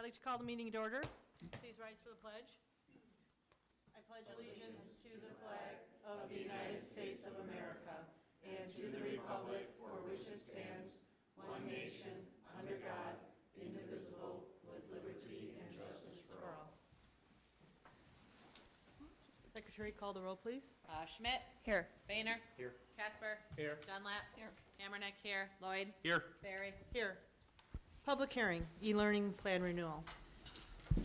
I'd like to call the meeting to order. Please rise for the pledge. I pledge allegiance to the flag of the United States of America and to the republic for which it stands, one nation, under God, indivisible, with liberty and justice for all. Secretary, call the roll, please. Schmidt. Here. Boehner. Here. Casper. Here. Dunlap. Here. Hammerneck here. Lloyd. Here. Barry. Here. Public hearing, e-learning plan renewal.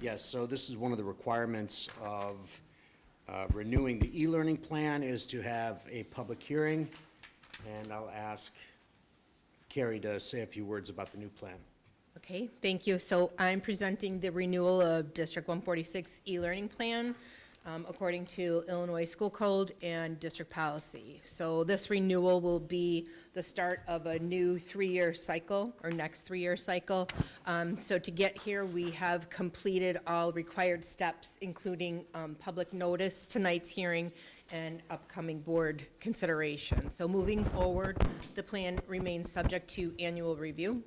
Yes, so this is one of the requirements of renewing the e-learning plan is to have a public hearing, and I'll ask Carrie to say a few words about the new plan. Okay, thank you. So I'm presenting the renewal of District 146 e-learning plan according to Illinois School Code and district policy. So this renewal will be the start of a new three-year cycle, or next three-year cycle. So to get here, we have completed all required steps, including public notice, tonight's hearing, and upcoming board consideration. So moving forward, the plan remains subject to annual review.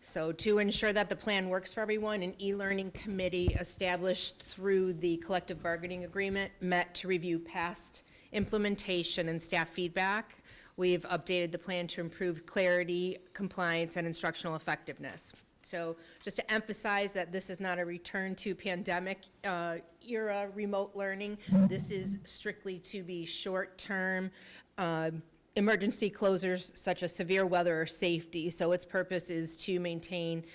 So to ensure that the plan works for everyone, an e-learning committee established through the collective bargaining agreement met to review past implementation and staff feedback. We've updated the plan to improve clarity, compliance, and instructional effectiveness. So just to emphasize that this is not a return to pandemic era remote learning. This is strictly to be short-term emergency closures such as severe weather or safety. So its purpose is to maintain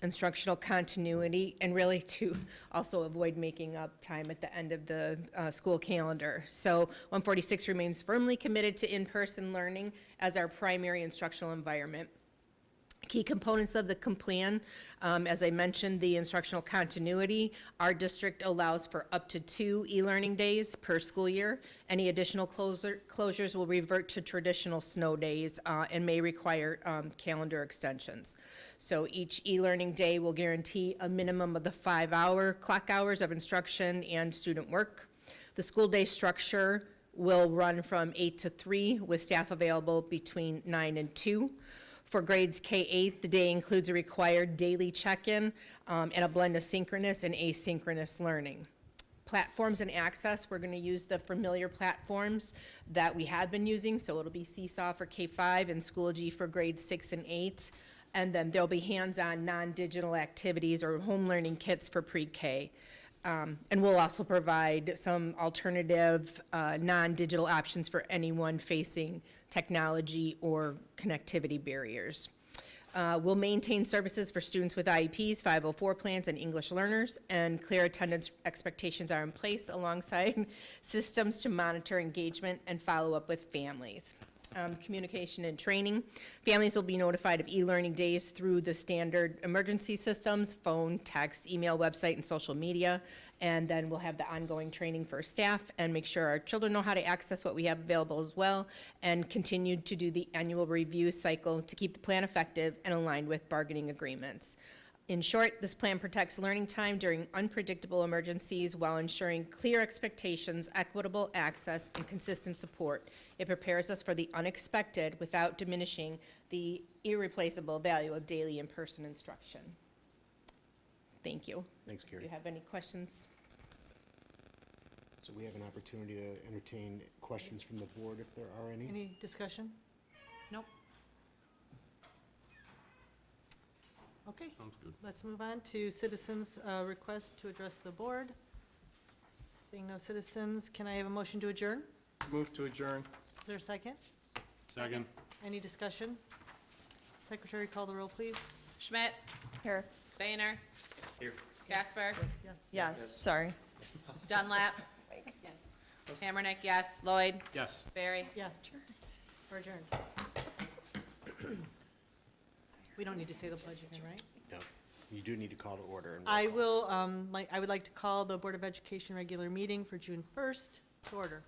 instructional continuity and really to also avoid making up time at the end of the school calendar. So 146 remains firmly committed to in-person learning as our primary instructional environment. Key components of the plan, as I mentioned, the instructional continuity. Our district allows for up to 2 e-learning days per school year. Any additional closures will revert to traditional snow days and may require calendar extensions. So each e-learning day will guarantee a minimum of the 5-hour clock hours of instruction and student work. The school day structure will run from 8 to 3 with staff available between 9 and 2. For grades K-8, the day includes a required daily check-in and a blend of synchronous and asynchronous learning. Platforms and access, we're going to use the familiar platforms that we have been using, so it'll be Seesaw for K-5 and Schoology for grades 6 and 8. And then there'll be hands-on non-digital activities or home learning kits for pre-K. And we'll also provide some alternative non-digital options for anyone facing technology or connectivity barriers. We'll maintain services for students with IEPs, 504 plans, and English learners, and clear attendance expectations are in place alongside systems to monitor engagement and follow up with families. Communication and training. Families will be notified of e-learning days through the standard emergency systems, phone, text, email, website, and social media. And then we'll have the ongoing training for staff and make sure our children know how to access what we have available as well, and continue to do the annual review cycle to keep the plan effective and aligned with bargaining agreements. In short, this plan protects learning time during unpredictable emergencies while ensuring clear expectations, equitable access, and consistent support. It prepares us for the unexpected without diminishing the irreplaceable value of daily in-person instruction. Thank you. Thanks, Do Carrie. you have any questions? So we have an opportunity to entertain questions from the board if there are any. Any discussion? Nope. Okay. Sounds good. Let's move on to citizens' request to address the board. Seeing no citizens, can I have a motion to adjourn? Move to adjourn. Is there a second? Second. Any discussion? Secretary, call the roll, please. Schmidt. Here. Boehner. Here. Casper. Yes. Yes, sorry. Dunlap. Yes. Hammerneck, yes. Lloyd. Yes. Barry. Yes. We're adjourned. We don't need to say the pledge again, right? No, you do need to call to order. And I will, I would like to call the Board of Education regular meeting for June 1st to order.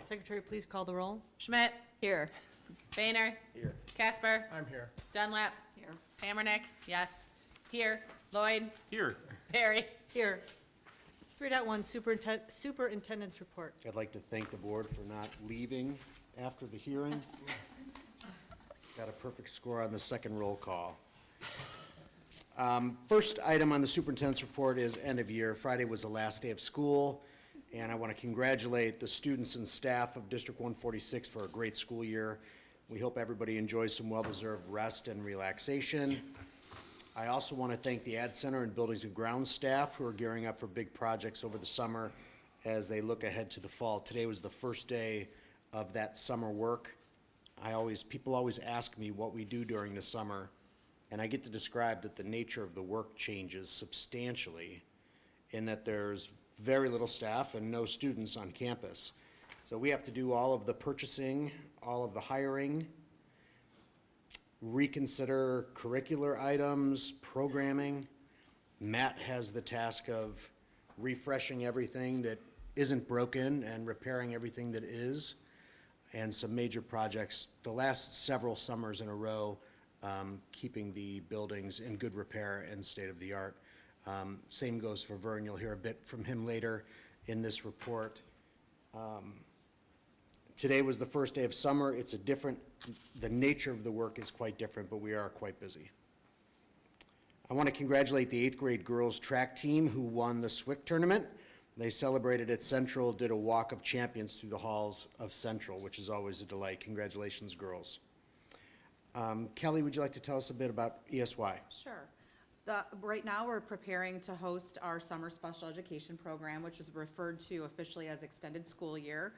Secretary, please call the roll. Schmidt. Here. Boehner. Here. Casper. I'm here. Dunlap. Here. Hammerneck, yes. Here. Lloyd. Here. Barry. Here. 3.1 Superintendent's Report. I'd like to thank the board for not leaving after the hearing. Got a perfect score on the second roll call. First item on the superintendent's report is end of year. Friday was the last day of school, and I want to congratulate the students and staff of District 146 for a great school year. We hope everybody enjoys some well-deserved rest and relaxation. I also want to thank the Ad Center and Buildings and Grounds staff who are gearing up for big projects over the summer as they look ahead to the fall. Today was the first day of that summer work. People always ask me what we do during the summer, and I get to describe that the nature of the work changes substantially in that there's very little staff and no students on campus. So we have to do all of the purchasing, all of the hiring, reconsider curricular items, programming. Matt has the task of refreshing everything that isn't broken and repairing everything that is, and some major projects the last several summers in a row, keeping the buildings in good repair and state of the art. Same goes for Vern. You'll hear a bit from him later in this report. Today was the first day of summer. The nature of the work is quite different, but we are quite busy. I want to congratulate the 8th grade girls track team who won the SWIC tournament. They celebrated at Central, did a walk of champions through the halls of Central, which is always a delight. Congratulations, girls. Kelly, would you like to tell us a bit about ESY? Sure. Right now, we're preparing to host our summer special education program, which is referred to officially as extended school year.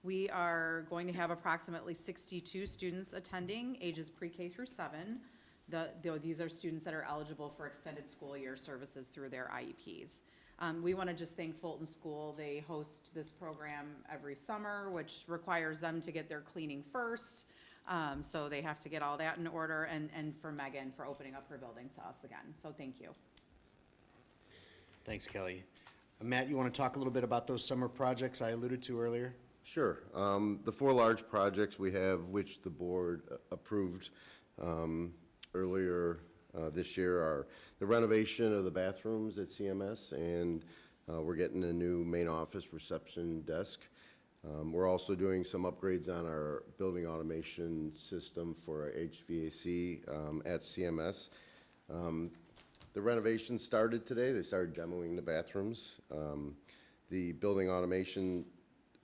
We are going to have approximately 62 students attending, ages pre-K through 7. These are students that are eligible for extended school year services through their IEPs. We want to just thank Fulton School. They host this program every summer, which requires them to get their cleaning first. So they have to get all that in order, and for Megan for opening up her building to us again. So thank you. Thanks, Kelly. Matt, you want to talk a little bit about those summer projects I alluded to earlier? Sure. The 4 large projects we have, which the board approved earlier this year, are the renovation of the bathrooms at CMS, and we're getting a new main office reception desk. We're also doing some upgrades on our building automation system for our HVAC at CMS. The renovation started today. They started demoing the bathrooms. The building automation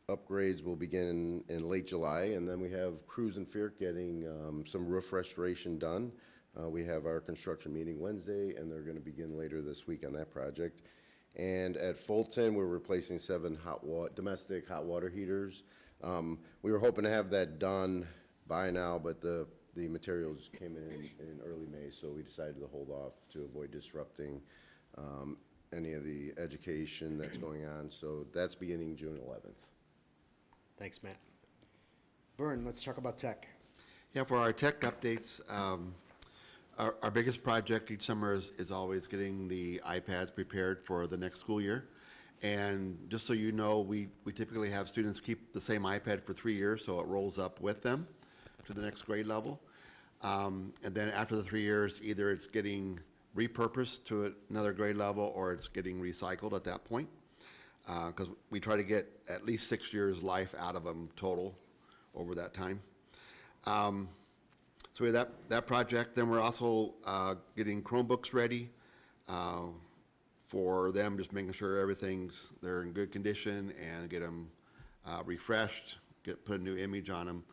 upgrades will begin in late July, and then we have Cruz and Fierk getting some roof restoration done. We have our construction meeting Wednesday, and they're going to begin later this week on that project. And at Fulton, we're replacing 7 domestic hot water heaters. We were hoping to have that done by now, but the materials came in early May, so we decided to hold off to avoid disrupting any of the education that's going on. So that's beginning June 11th. Thanks, Matt. Vern, let's talk about tech. Yeah, for our tech updates, our biggest project each summer is always getting the iPads prepared for the next school year. And just so you know, we typically have students keep the same iPad for 3 years, so it rolls up with them to the next grade level. And then after the 3 years, either it's getting repurposed to another grade level or it's getting recycled at that point. Because we try to get at least 6 years life out of them total over that time. So we have that project. Then we're also getting Chromebooks ready for them, just making sure they're in good condition and get them refreshed, put a new image on them.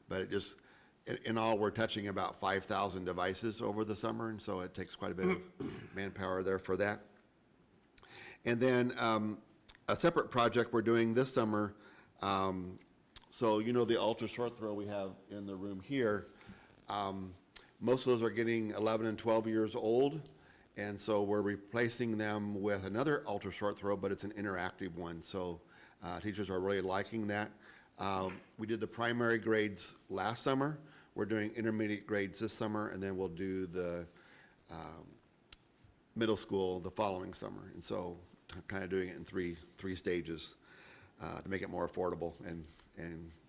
But it just, in all, we're touching about 5,000 devices over the summer, and so it takes quite a bit of manpower there for that. And then a separate project we're doing this summer, so you know the ultra short throw we have in the room here, most of those are getting 11 and 12 years old, and so we're replacing them with another ultra short throw, but it's an interactive one, so teachers are really liking that. We did the primary grades last summer. We're doing intermediate grades this summer, and then we'll do the middle school the following summer, and so kind of doing it in three stages to make it more affordable and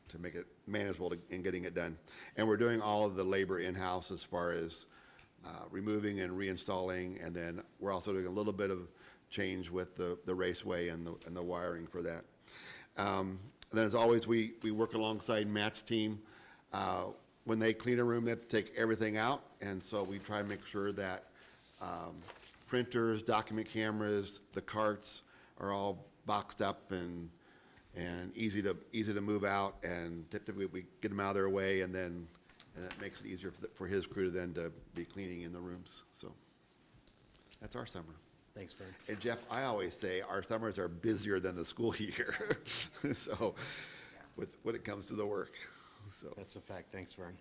to make it manageable in getting it done. And we're doing all of the labor in-house as far as removing and reinstalling, and then we're also doing a little bit of change with the raceway and the wiring for that. And then as always, we work alongside Matt's team. When they clean a room, they have to take everything out, and so we try and make sure that printers, document cameras, the carts are all boxed up and easy to move out, and typically we get them out of their way, and that makes it easier for his crew then to be cleaning in the rooms, so that's our summer. Thanks, Vern. And Jeff, I always say our summers are busier than the school year, so, when it comes to the work, so. That's a fact. Thanks, Vern.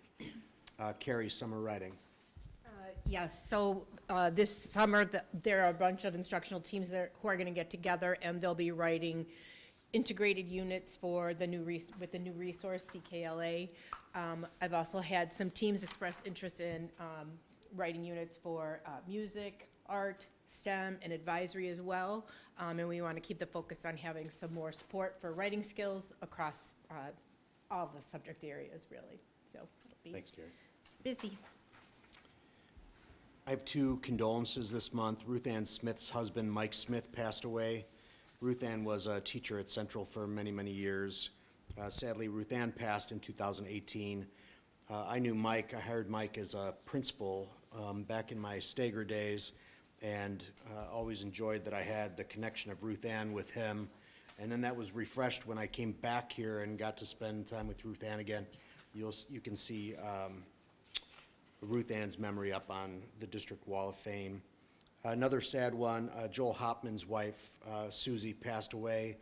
Carrie, summer writing. Yes, so this summer, there are a bunch of instructional teams who are going to get together, and they'll be writing integrated units for the new with the new resource, CKLA. I've also had some teams express interest in writing units for music, art, STEM, and advisory as well. And we want to keep the focus on having some more support for writing skills across all the subject areas, really. So it'll be Thanks, Carrie. busy. I have two condolences this month. Ruth Ann Smith's husband, Mike Smith, passed away. Ruth Ann was a teacher at Central for many, many years. Sadly, Ruth Ann passed in 2018. I knew Mike. I hired Mike as a principal back in my Stager days, and always enjoyed that I had the connection of Ruth Ann with him. And then that was refreshed when I came back here and got to spend time with Ruth Ann again. You can see Ruth Ann's memory up on the district wall of fame. Another sad one, Joel Hopman's wife, Susie, passed away.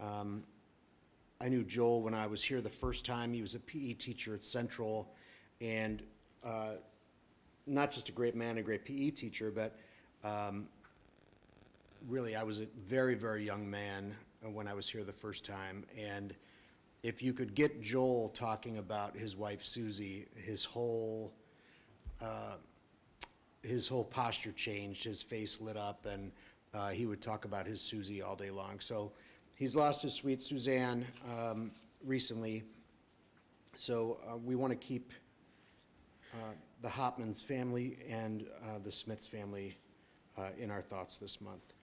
I knew Joel when I was here the first time. He was a PE teacher at Central, and not just a great man, a great PE teacher, but really I was a very, very young man when I was here the first time. And if you could get Joel talking about his wife Susie, his whole posture changed, his face lit up, and he would talk about his Susie all day long. So he's lost his sweet Suzanne recently. So we want to keep the Hopmans family and the Smiths family in our thoughts this month.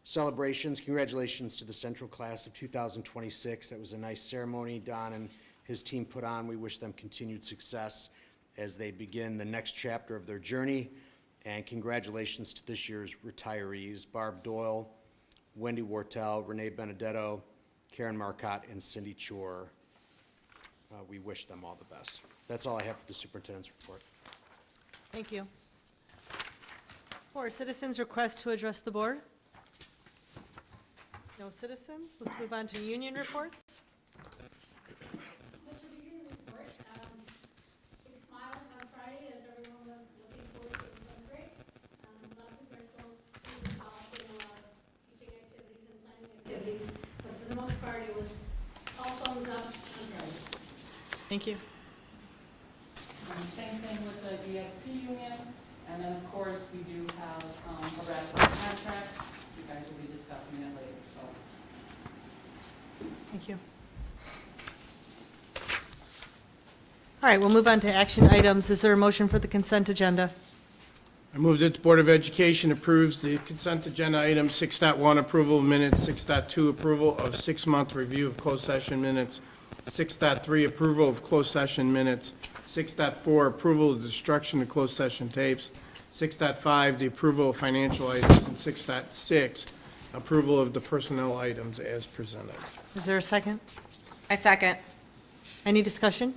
Celebrations, congratulations to the Central Class of 2026. That was a nice ceremony Don and his team put on. We wish them continued success as they begin the next chapter of their journey. And congratulations to this year's retirees, Barb Doyle, Wendy Wartell, Renee Benedetto, Karen Marcotte, and Cindy Chor. We wish them all the best. That's all I have for the superintendent's report. Thank you. For citizens' request to address the board? No citizens? Let's move on to union reports. Much of the union report. Big smiles on Friday as everyone was looking forward to the summer break. A lot of people are still involved in a lot of teaching activities and planning activities, but for the most part, it was all thumbs up on Friday. Thank you. Same thing with the ESP union, and then, of course, we do have a ratified contract. You guys will be discussing that later, so. Thank you. All right, we'll move on to action items. Is there a motion for the consent agenda? I move that the Board of Education approves the consent agenda item 6.1, approval of minutes, 6.2, approval of 6-month review of closed session minutes, 6.3, approval of closed session minutes, 6.4, approval of destruction of closed session tapes, 6.5, the approval of financial items, and 6.6, approval of the personnel items as presented. Is there a second? I second. Any discussion?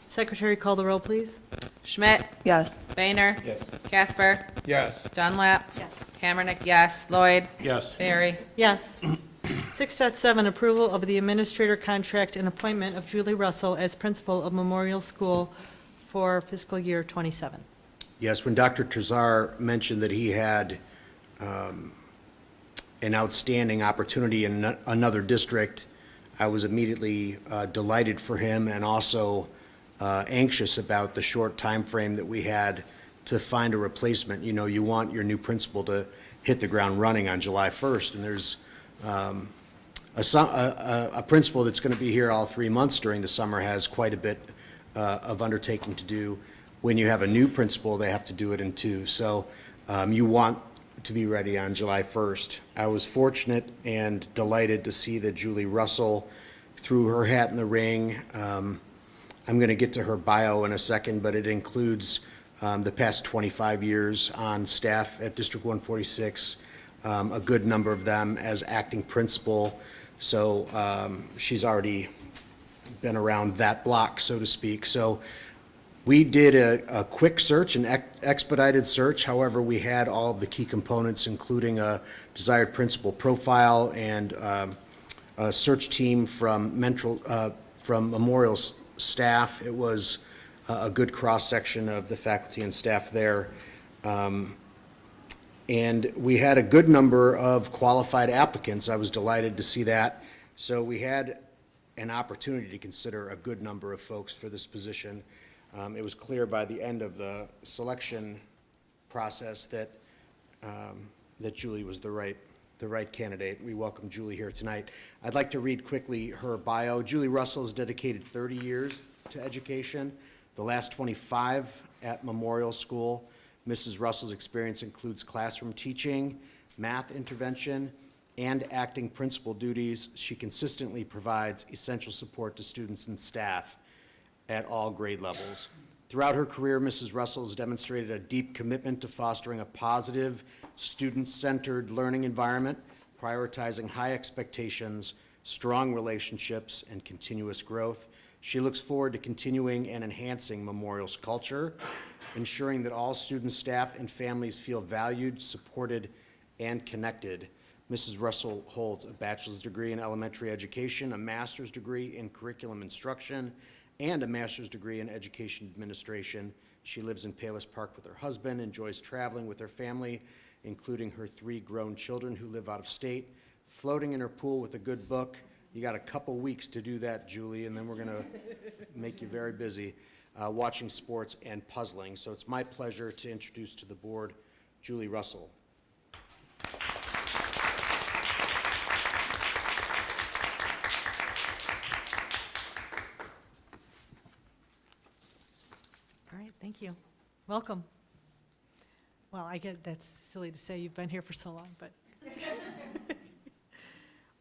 Secretary, call the roll, please. Schmidt? Yes. Boehner? Yes. Casper? Yes. Dunlap? Yes. Hammernick, yes. Lloyd? Yes. Barry? Yes. 6.7, approval of the administrator contract and appointment of Julie Russell as principal of Memorial School for fiscal year '27. Yes, when Dr. Trezar mentioned that he had an outstanding opportunity in another district, I was immediately delighted for him and also anxious about the short time frame that we had to find a replacement. You know, you want your new principal to hit the ground running on July 1st, and there's a principal that's going to be here all 3 months during the summer has quite a bit of undertaking to do. When you have a new principal, they have to do it in 2. So you want to be ready on July 1st. I was fortunate and delighted to see that Julie Russell threw her hat in the ring. I'm going to get to her bio in a second, but it includes the past 25 years on staff at District 146, a good number of them as acting principal. So she's already been around that block, so to speak. So we did a quick search, an expedited search. However, we had all of the key components, including a desired principal profile and a search team from Memorial's staff. It was a good cross-section of the faculty and staff there. And we had a good number of qualified applicants. I was delighted to see that. So we had an opportunity to consider a good number of folks for this position. It was clear by the end of the selection process that that Julie was the right candidate. We welcome Julie here tonight. I'd like to read quickly her bio. Julie Russell has dedicated 30 years to education, the last 25 at Memorial School. Mrs. Russell's experience includes classroom teaching, math intervention, and acting principal duties. She consistently provides essential support to students and staff at all grade levels. Throughout her career, Mrs. Russell has demonstrated a deep commitment to fostering a positive, student-centered learning environment, prioritizing high expectations, strong relationships, and continuous growth. She looks forward to continuing and enhancing Memorial's culture, ensuring that all students, staff, and families feel valued, supported, and connected. Mrs. Russell holds a bachelor's degree in elementary education, a master's degree in curriculum instruction, and a master's degree in education administration. She lives in Palis Park with her husband, enjoys traveling with her family, including her 3 grown children who live out of state, floating in her pool with a good book. You got a couple weeks to do that, Julie, and then we're going to make you very busy, watching sports and puzzling. So it's my pleasure to introduce to the board Julie Russell. All right, thank you. Welcome. Well, I get, that's silly to say, you've been here for so long, but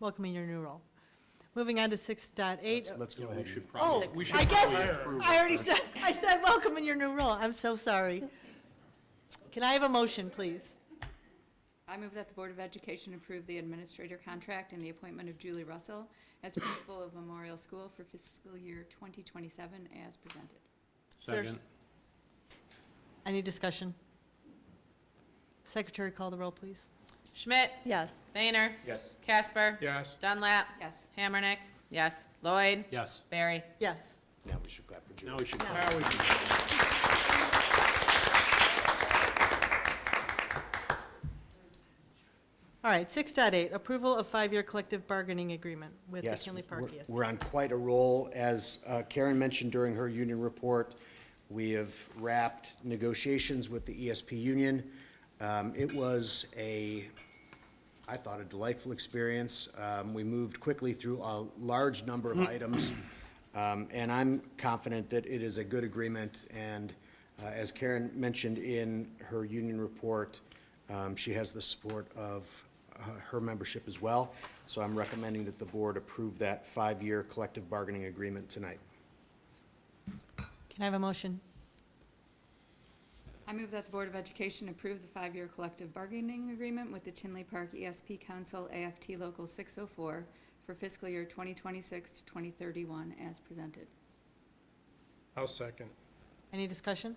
welcome in your new role. Moving on to 6.8. Let's go ahead. Oh, I guess, I already said, I said welcome in your new role. I'm so sorry. Can I have a motion, please? I move that the Board of Education approve the administrator contract and the appointment of Julie Russell as principal of Memorial School for fiscal year 2027 as presented. Second. Any discussion? Secretary, call the roll, please. Schmidt? Yes. Boehner? Yes. Casper? Yes. Dunlap? Yes. Hammernick? Yes. Lloyd? Yes. Barry? Yes. Now we should clap for Julie. Now we should. All right, 6.8, approval of 5-year collective bargaining agreement with the Yes, Tinley Park ESP. we're on quite a roll. As Karen mentioned during her union report, we have wrapped negotiations with the ESP union. It was I thought, a delightful experience. We moved quickly through a large number of items, and I'm confident that it is a good agreement. And as Karen mentioned in her union report, she has the support of her membership as well. So I'm recommending that the board approve that 5-year collective bargaining agreement tonight. Can I have a motion? I move that the Board of Education approve the 5-year collective bargaining agreement with the Tinley Park ESP Council AFT Local 604 for fiscal year 2026 to 2031 as presented. I'll second. Any discussion?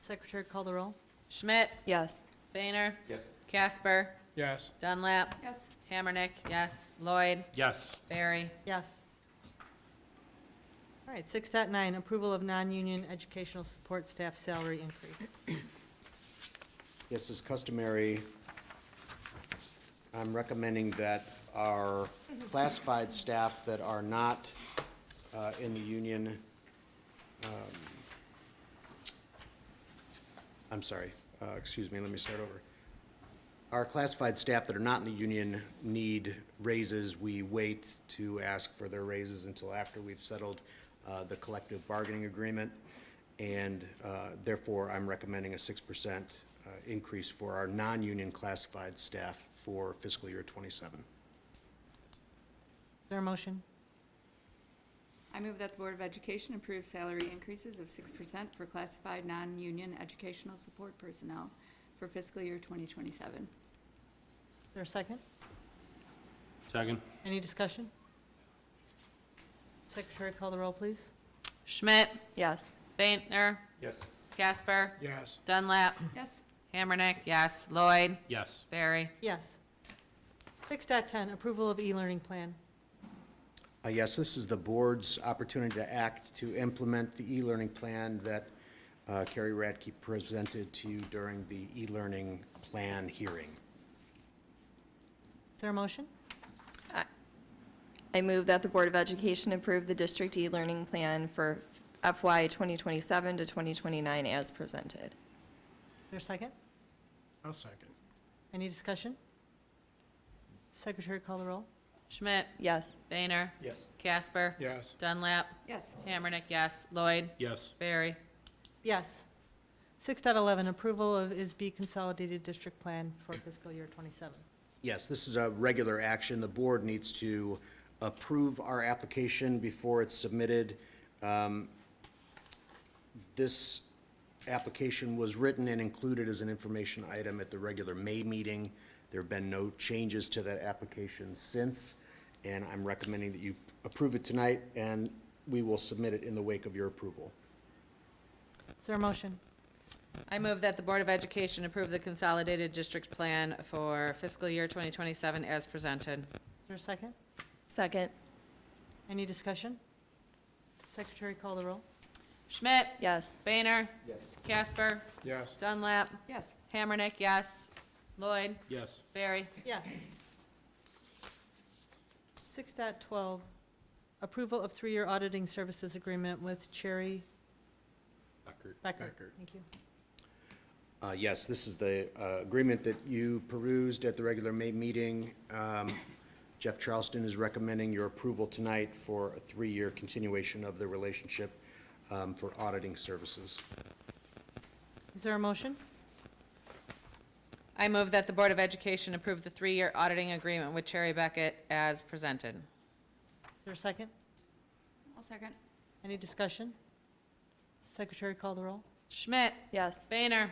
Secretary, call the roll. Schmidt? Yes. Boehner? Yes. Casper? Yes. Dunlap? Yes. Hammernick? Yes. Lloyd? Yes. Barry? Yes. All right, 6.9, approval of non-union educational support staff salary increase. Yes, as customary, I'm recommending that our classified staff that are not in the union, I'm sorry, excuse me, let me start over. Our classified staff that are not in the union need raises. We wait to ask for their raises until after we've settled the collective bargaining agreement, and therefore I'm recommending a 6% increase for our non-union classified staff for fiscal year 27. Is there a motion? I move that the Board of Education approve salary increases of 6% for classified non-union educational support personnel for fiscal year 2027. Is there a second? Second. Any discussion? Secretary, call the roll, please. Schmidt, Yes. Baintner, Yes. Casper, Yes. Dunlap, Yes. Hammernick, yes. Lloyd, Yes. Barry. Yes. 6.10, approval of e-learning plan. Yes, this is the board's opportunity to act to implement the e-learning plan that Carrie Radke presented to you during the e-learning plan hearing. Is there a motion? I move that the Board of Education approve the district e-learning plan for FY 2027 to 2029 as presented. Is there a second? I'll second. Any discussion? Secretary, call the roll. Schmidt, Yes. Bainer, Yes. Casper, Yes. Dunlap, Yes. Hammernick, yes. Lloyd, Yes. Barry. Yes. 6.11, approval of ISB Consolidated District Plan for fiscal year 27. Yes, this is a regular action. The board needs to approve our application before it's submitted. This application was written and included as an information item at the regular May meeting. There have been no changes to that application since, and I'm recommending that you approve it tonight, and we will submit it in the wake of your approval. Is there a motion? I move that the Board of Education approve the Consolidated District Plan for fiscal year 2027 as presented. Is there a second? Second. Any discussion? Secretary, call the roll. Schmidt, Yes. Bainer, Yes. Casper, Yes. Dunlap, Yes. Hammernick, yes. Lloyd, Yes. Barry. Yes. 6.12, approval of 3-year auditing services agreement with Cherry Becker. Thank you. Yes, this is the agreement that you perused at the regular May meeting. Jeff Charleston is recommending your approval tonight for a 3-year continuation of the relationship for auditing services. Is there a motion? I move that the Board of Education approve the 3-year auditing agreement with Cherry Beckett as presented. Is there a second? I'll second. Any discussion? Secretary, call the roll. Schmidt, Yes. Bainer,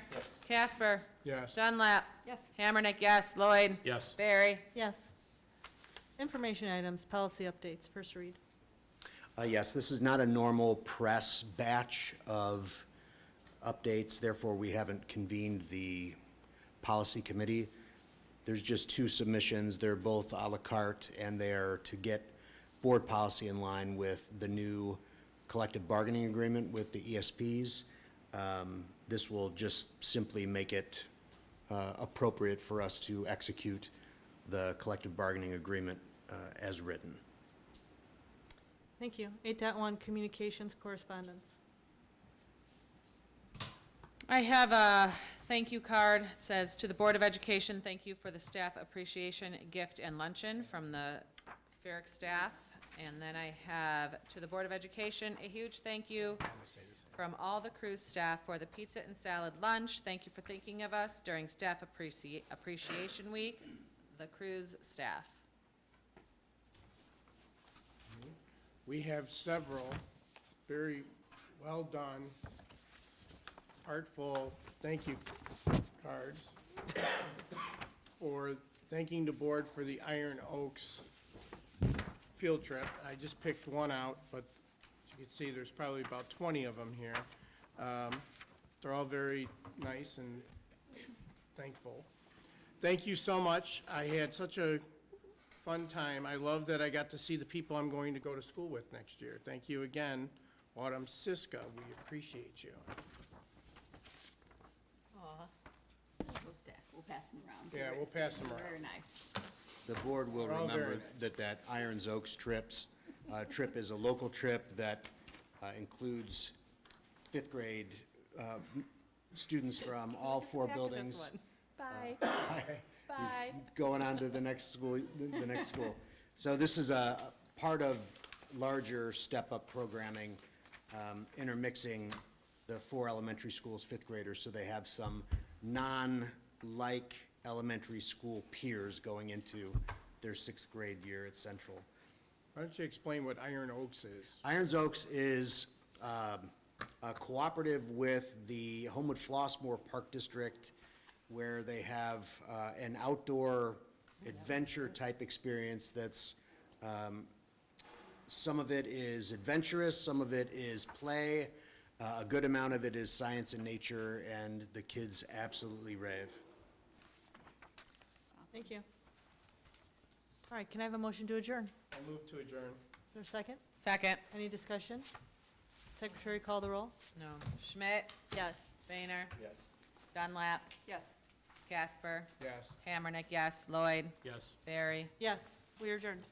Casper, Yes. Dunlap, Yes. Hammernick, yes. Lloyd, Yes. Barry. Yes. Information items, policy updates, first read. Yes, this is not a normal press batch of updates, therefore we haven't convened the policy committee. There's just 2 submissions. They're both à la carte, and they're to get board policy in line with the new collective bargaining agreement with the ESPs. This will just simply make it appropriate for us to execute the collective bargaining agreement as written. Thank you. 8.1, communications correspondence. I have a thank you card. It says, "To the Board of Education, thank you for the staff appreciation gift and luncheon from the Ferrick staff." And then I have, "To the Board of Education, a huge thank you from all the cruise staff for the pizza and salad lunch. Thank you for thinking of us during Staff Appreciation Week, the cruise staff." We have several very well-done, artful thank you cards for thanking the board for the Iron Oaks field trip. I just picked one out, but as you can see, there's probably about 20 of them here. They're all very nice and thankful. Thank you so much. I had such a fun time. I love that I got to see the people I'm going to go to school with next year. Thank you again, Autumn Siska. We appreciate you. We'll pass them around. Yeah, we'll pass them around. Very nice. The board will They're all very remember nice. that Irons Oaks trip is a local trip that includes 5th grade students from all 4 buildings. Bye. He's going on to the next school, So this is a part of larger step-up programming, intermixing the 4 elementary schools' 5th graders, so they have some non-like elementary school peers going into their 6th grade year at Central. Why don't you explain what Iron Oaks is? Irons Oaks is a cooperative with the Homewood Flossmoor Park District, where they have an outdoor adventure-type experience that's, some of it is adventurous, some of it is play, a good amount of it is science and nature, and the kids absolutely rave. Thank you. All right, can I have a motion to adjourn? I'll move to adjourn. Is there a second? Second. Any discussion? Secretary, call the roll. No. Schmidt, Yes. Boehner, Yes. Dunlap, Yes. Casper, Yes. Hammernick, yes. Lloyd, Yes. Barry. Yes, we are adjourned.